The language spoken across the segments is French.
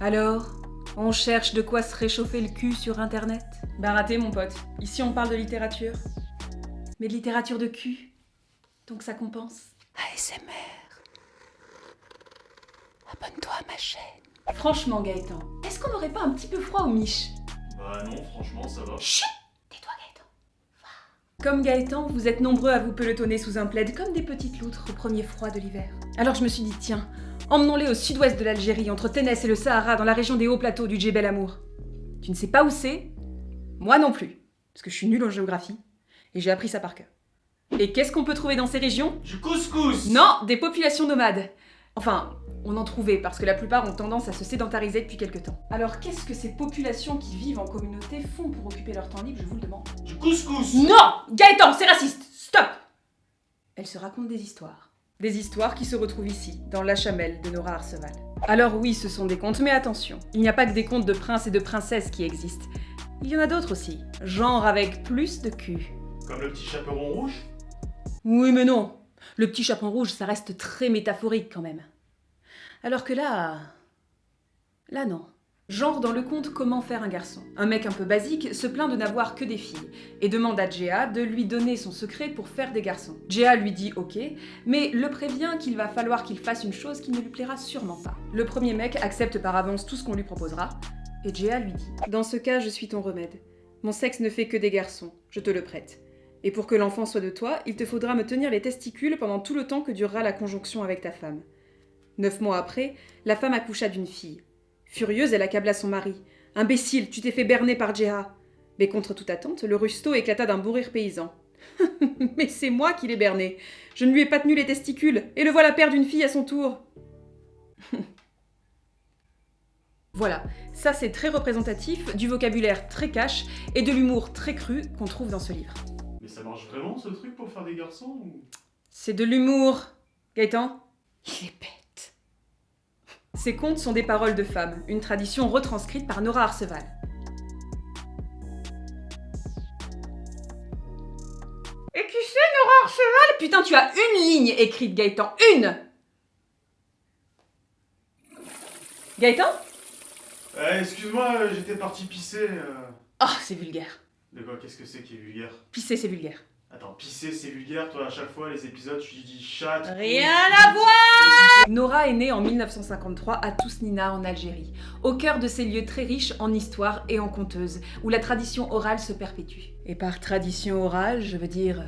Alors, on cherche de quoi se réchauffer le cul sur internet? Bah raté mon pote, ici on parle de littérature. Mais de littérature de cul. Donc ça compense. ASMR. Abonne-toi à ma chaîne. Franchement Gaëtan, est-ce qu'on n'aurait pas un petit peu froid aux miches? Bah non, franchement, ça va. Chut! Tais-toi Gaëtan. Va. Comme Gaëtan, vous êtes nombreux à vous pelotonner sous un plaid comme des petites loutres au premier froid de l'hiver. Alors je me suis dit, tiens, emmenons-les au sud-ouest de l'Algérie, entre Ténès et le Sahara, dans la région des hauts plateaux du Djebel Amour. Tu ne sais pas où c'est? Moi non plus, parce que je suis nulle en géographie, et j'ai appris ça par cœur. Et qu'est-ce qu'on peut trouver dans ces régions? Du couscous! Non, des populations nomades. Enfin, on en trouvait, parce que la plupart ont tendance à se sédentariser depuis quelque temps. Alors qu'est-ce que ces populations qui vivent en communauté font pour occuper leur temps libre, je vous le demande? Du couscous! Non! Gaëtan, c'est raciste! Stop! Elles se racontent des histoires. Des histoires qui se retrouvent ici, dans La Chamelle de Nora Arceval. Alors oui, ce sont des contes, mais attention, il n'y a pas que des contes de princes et de princesses qui existent. Il y en a d'autres aussi, genre avec plus de cul. Comme le petit chaperon rouge? Oui, mais non. Le petit chaperon rouge, ça reste très métaphorique quand même. Alors que là... Là non. Genre dans le conte Comment faire un garçon. Un mec un peu basique se plaint de n'avoir que des filles et demande à Djéa de lui donner son secret pour faire des garçons. Djéa lui dit ok, mais le prévient qu'il va falloir qu'il fasse une chose qui ne lui plaira sûrement pas. Le premier mec accepte par avance tout ce qu'on lui proposera, et Djéa lui dit « Dans ce cas, je suis ton remède. Mon sexe ne fait que des garçons, je te le prête. Et pour que l'enfant soit de toi, il te faudra me tenir les testicules pendant tout le temps que durera la conjonction avec ta femme. » 9 mois après, la femme accoucha d'une fille. Furieuse, elle accabla son mari. « Imbécile, tu t'es fait berner par Djéa !» Mais contre toute attente, le rusto éclata d'un beau rire paysan. « Mais c'est moi qui l'ai berné. Je ne lui ai pas tenu les testicules, et le voilà père d'une fille à son tour. » Voilà, ça c'est très représentatif du vocabulaire très cash et de l'humour très cru qu'on trouve dans ce livre. Mais ça marche vraiment ce truc pour faire des garçons ou... C'est de l'humour, Gaëtan. Il est bête. Ces contes sont des paroles de femmes, une tradition retranscrite par Nora Arceval. Et qui c'est Nora Arceval? Putain, tu as une ligne écrite, Gaëtan, une! Gaëtan? Excuse-moi, j'étais parti pisser. Ah, c'est vulgaire. De quoi? Qu'est-ce que c'est qui est vulgaire? Pisser, c'est vulgaire. Attends, pisser c'est vulgaire, toi à chaque fois les épisodes tu dis chat. Rien à voir! Nora est née en 1953 à Tousnina en Algérie, au cœur de ces lieux très riches en histoire et en conteuses, où la tradition orale se perpétue. Et par tradition orale, je veux dire...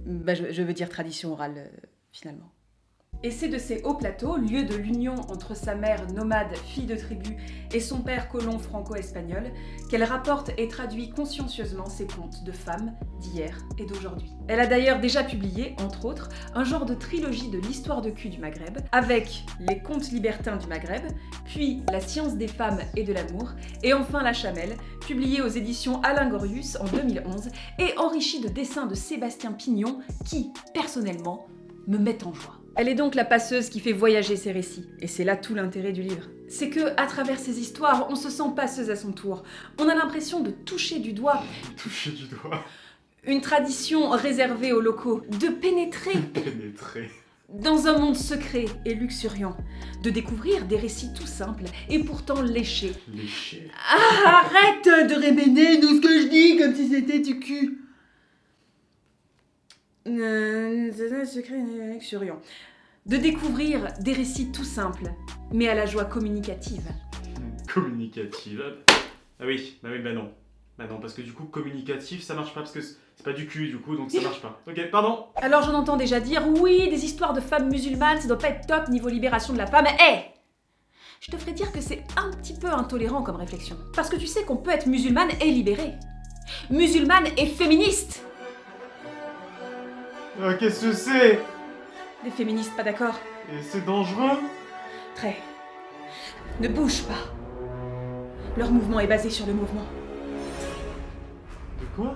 je veux dire tradition orale, finalement. Et c'est de ces hauts plateaux, lieu de l'union entre sa mère nomade, fille de tribu, et son père colon franco-espagnol, qu'elle rapporte et traduit consciencieusement ses contes de femmes d'hier et d'aujourd'hui. Elle a d'ailleurs déjà publié, entre autres, un genre de trilogie de l'histoire de cul du Maghreb, avec les contes libertins du Maghreb, puis La science des femmes et de l'amour, et enfin La Chamelle, publiée aux éditions Alain Gorius en 2011, et enrichie de dessins de Sébastien Pignon, qui, personnellement, me mettent en joie. Elle est donc la passeuse qui fait voyager ses récits. Et c'est là tout l'intérêt du livre. C'est que, à travers ces histoires, on se sent passeuse à son tour. On a l'impression de toucher du doigt... Toucher du doigt. Une tradition réservée aux locaux. De pénétrer... Pénétrer. Dans un monde secret et luxuriant. De découvrir des récits tout simples et pourtant léchés. Lécher. Ah, arrête de réméner tout ce que je dis comme si c'était du cul. Secret et luxuriant. De découvrir des récits tout simples, mais à la joie communicative. Communicative. Ah oui, bah non. Bah non, parce que du coup, communicatif, ça marche pas, parce que c'est pas du cul, du coup, donc ça marche pas. Ok, pardon. Alors j'en entends déjà dire, oui, des histoires de femmes musulmanes, ça doit pas être top niveau libération de la femme. Je te ferais dire que c'est un petit peu intolérant comme réflexion. Parce que tu sais qu'on peut être musulmane et libérée. Musulmane et féministe. Qu'est-ce que c'est? Les féministes pas d'accord? Et c'est dangereux? Très. Ne bouge pas. Leur mouvement est basé sur le mouvement. De quoi?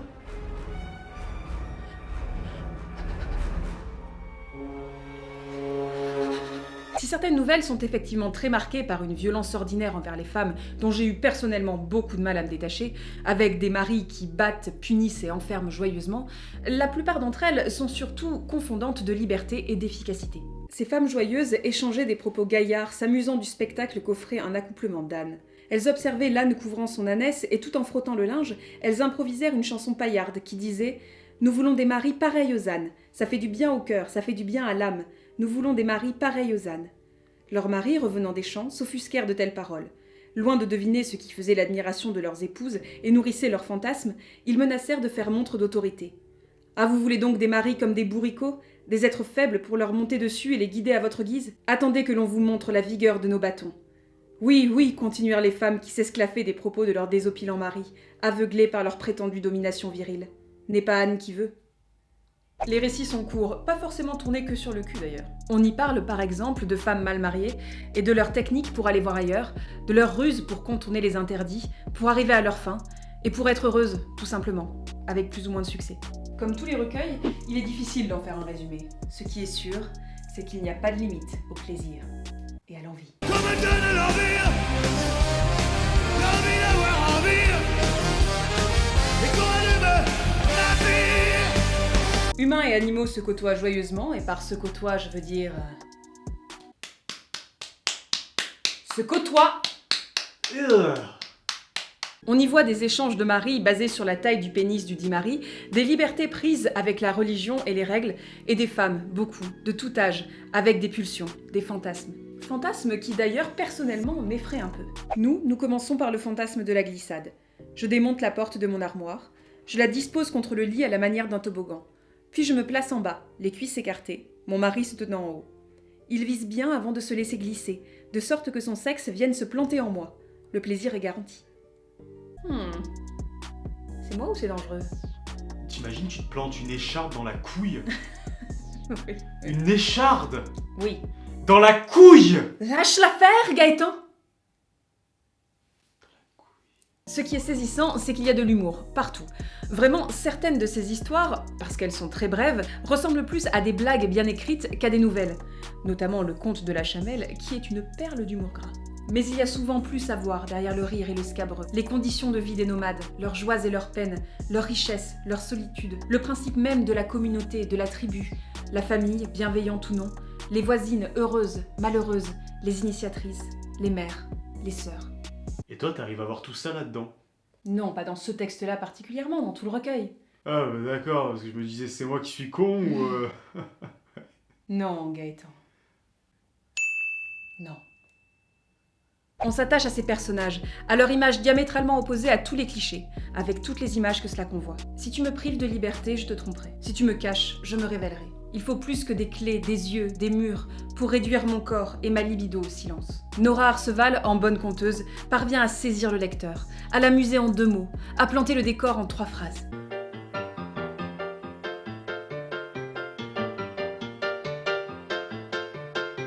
Si certaines nouvelles sont effectivement très marquées par une violence ordinaire envers les femmes, dont j'ai eu personnellement beaucoup de mal à me détacher, avec des maris qui battent, punissent et enferment joyeusement, la plupart d'entre elles sont surtout confondantes de liberté et d'efficacité. Ces femmes joyeuses échangeaient des propos gaillards, s'amusant du spectacle qu'offrait un accouplement d'ânes. Elles observaient l'âne couvrant son ânesse et tout en frottant le linge, elles improvisèrent une chanson paillarde qui disait « Nous voulons des maris pareils aux ânes. Ça fait du bien au cœur, ça fait du bien à l'âme. Nous voulons des maris pareils aux ânes. » Leurs maris, revenant des champs, s'offusquèrent de telles paroles. Loin de deviner ce qui faisait l'admiration de leurs épouses et nourrissait leurs fantasmes, ils menacèrent de faire montre d'autorité. « Ah, vous voulez donc des maris comme des bourricots, des êtres faibles pour leur monter dessus et les guider à votre guise ? Attendez que l'on vous montre la vigueur de nos bâtons. » « Oui, oui, continuèrent les femmes qui s'esclaffaient des propos de leurs désopilants maris, aveuglés par leur prétendue domination virile. N'est pas Anne qui veut. Les récits sont courts, pas forcément tournés que sur le cul d'ailleurs. On y parle par exemple de femmes mal mariées et de leurs techniques pour aller voir ailleurs, de leurs ruses pour contourner les interdits, pour arriver à leur fin, et pour être heureuses, tout simplement, avec plus ou moins de succès. Comme tous les recueils, il est difficile d'en faire un résumé. Ce qui est sûr, c'est qu'il n'y a pas de limite au plaisir et à l'envie. Humains et animaux se côtoient joyeusement, et par se côtoient, je veux dire... se côtoient. On y voit des échanges de maris basés sur la taille du pénis du dit mari, des libertés prises avec la religion et les règles, et des femmes, beaucoup, de tout âge, avec des pulsions, des fantasmes. Fantasmes qui d'ailleurs, personnellement, m'effraient un peu. Nous commençons par le fantasme de la glissade. Je démonte la porte de mon armoire, je la dispose contre le lit à la manière d'un toboggan. Puis je me place en bas, les cuisses écartées, mon mari se tenant en haut. Il vise bien avant de se laisser glisser, de sorte que son sexe vienne se planter en moi. Le plaisir est garanti. C'est moi ou c'est dangereux ? T'imagines, tu te plantes une écharde dans la couille ? Oui. Une écharde ? Oui. Dans la couille ! Lâche l'affaire, Gaëtan ! Ce qui est saisissant, c'est qu'il y a de l'humour, partout. Vraiment, certaines de ces histoires, parce qu'elles sont très brèves, ressemblent plus à des blagues bien écrites qu'à des nouvelles. Notamment le conte de la Chamelle, qui est une perle d'humour gras. Mais il y a souvent plus à voir derrière le rire et le scabreux. Les conditions de vie des nomades, leurs joies et leurs peines, leurs richesses, leur solitude, le principe même de la communauté, de la tribu, la famille, bienveillante ou non, les voisines heureuses, malheureuses, les initiatrices, les mères, les sœurs. Et toi, t'arrives à voir tout ça là-dedans ? Non, pas dans ce texte-là particulièrement, dans tout le recueil. Ah bah d'accord, parce que je me disais c'est moi qui suis con ou... Non, Gaëtan. Non. On s'attache à ces personnages, à leur image diamétralement opposée à tous les clichés, avec toutes les images que cela convoit. Si tu me prives de liberté, je te tromperai. Si tu me caches, je me révélerai. Il faut plus que des clés, des yeux, des murs, pour réduire mon corps et ma libido au silence. Nora Arceval, en bonne conteuse, parvient à saisir le lecteur, à l'amuser en 2 mots, à planter le décor en 3 phrases.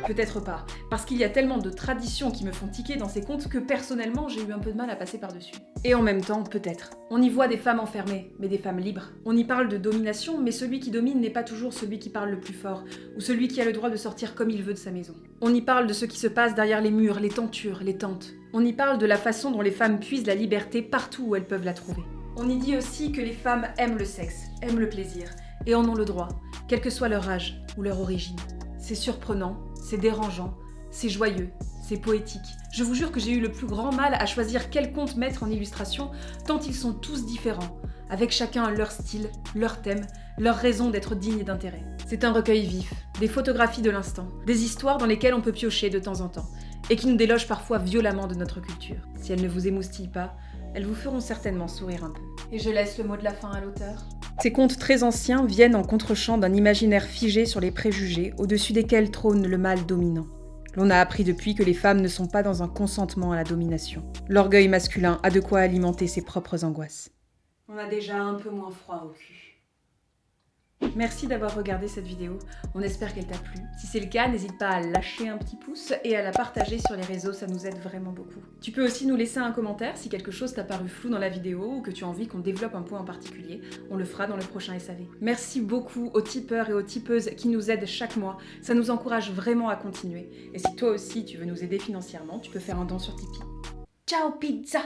Peut-être pas, parce qu'il y a tellement de traditions qui me font tiquer dans ces contes que personnellement j'ai eu un peu de mal à passer par-dessus. Et en même temps, peut-être. On y voit des femmes enfermées, mais des femmes libres. On y parle de domination, mais celui qui domine n'est pas toujours celui qui parle le plus fort, ou celui qui a le droit de sortir comme il veut de sa maison. On y parle de ce qui se passe derrière les murs, les tentures, les tentes. On y parle de la façon dont les femmes puisent la liberté partout où elles peuvent la trouver. On y dit aussi que les femmes aiment le sexe, aiment le plaisir, et en ont le droit, quel que soit leur âge ou leur origine. C'est surprenant, c'est dérangeant, c'est joyeux, c'est poétique. Je vous jure que j'ai eu le plus grand mal à choisir quel conte mettre en illustration, tant ils sont tous différents, avec chacun leur style, leur thème, leur raison d'être digne d'intérêt. C'est un recueil vif, des photographies de l'instant, des histoires dans lesquelles on peut piocher de temps en temps, et qui nous délogent parfois violemment de notre culture. Si elles ne vous émoustillent pas, elles vous feront certainement sourire un peu. Et je laisse le mot de la fin à l'auteur. Ces contes très anciens viennent en contre-champ d'un imaginaire figé sur les préjugés, au-dessus desquels trône le mâle dominant. L'on a appris depuis que les femmes ne sont pas dans un consentement à la domination. L'orgueil masculin a de quoi alimenter ses propres angoisses. On a déjà un peu moins froid au cul. Merci d'avoir regardé cette vidéo, on espère qu'elle t'a plu. Si c'est le cas, n'hésite pas à lâcher un petit pouce et à la partager sur les réseaux, ça nous aide vraiment beaucoup. Tu peux aussi nous laisser un commentaire si quelque chose t'a paru flou dans la vidéo ou que tu as envie qu'on développe un point en particulier. On le fera dans le prochain SAV. Merci beaucoup aux tipeurs et aux tipeuses qui nous aident chaque mois, ça nous encourage vraiment à continuer. Et si toi aussi tu veux nous aider financièrement, tu peux faire un don sur Tipeee. Ciao pizza!